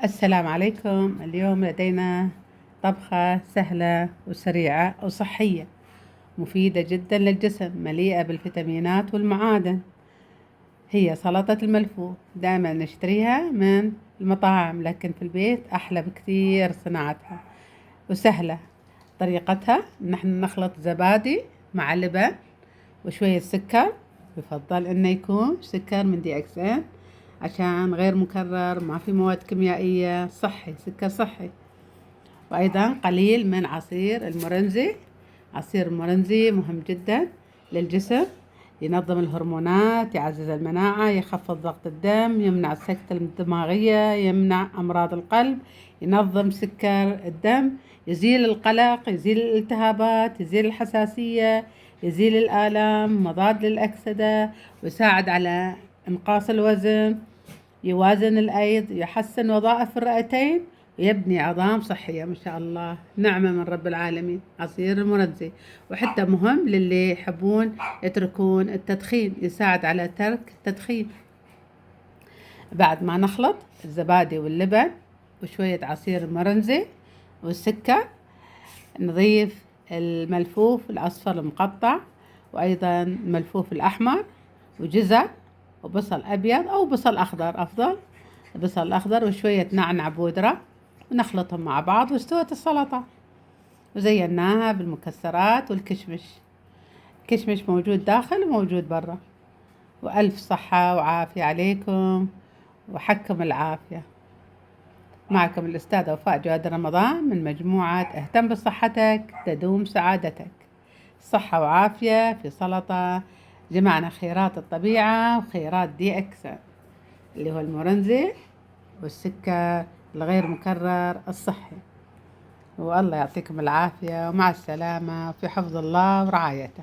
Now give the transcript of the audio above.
السلام عليكم. اليوم لدينا طبخة سهلة وسريعة وصحية مفيدة جدا للجسم، مليئة بالفيتامينات والمعادن. هي سلطة الملفوف. دائما نشتريها من المطاعم، لكن في البيت أحلى بكثير صناعتها وسهلة. طريقتها نحن نخلط زبادي مع لبن وشوية سكر. يفضل انه يكون سكر من DXN عشان غير مكرر، ما في مواد كيميائية، صحي، سكر صحي. وايضا قليل من عصير المرنزي. عصير المرنزي مهم جدا للجسم، ينظم الهرمونات، يعزز المناعة، يخفض ضغط الدم، يمنع السكتة الدماغية، يمنع أمراض القلب، ينظم سكر الدم، يزيل القلق، يزيل الالتهابات، يزيل الحساسية، يزيل الآلام، مضاد للأكسدة، ويساعد على إنقاص الوزن، يوازن الأيض، يحسن وظائف الرئتين، ويبني عظام صحية. ما شاء الله، نعمة من رب العالمين عصير المرنزي. وحتى مهم للي يحبون يتركون التدخين، يساعد على ترك التدخين. بعد ما نخلط الزبادي واللبن وشوية عصير المرنزي والسكر، نضيف الملفوف الأصفر المقطع، وأيضا الملفوف الأحمر، وجزر، وبصل أبيض أو بصل أخضر أفضل، بصل أخضر، وشوية نعنع بودرة، ونخلطهم مع بعض واستوت السلطة. وزيناها بالمكسرات والكشمش. كشمش موجود داخل وموجود برا. وألف صحة وعافية عليكم، وحكم العافية. معكم الأستاذة وفاء جواد رمضان من مجموعة اهتم بصحتك تدوم سعادتك. صحة وعافية في سلطة جمعنا خيرات الطبيعة وخيرات DXN اللي هو المرنزي والسكر الغير مكرر الصحي. والله يعطيكم العافية، ومع السلامة، في حفظ الله ورعايته.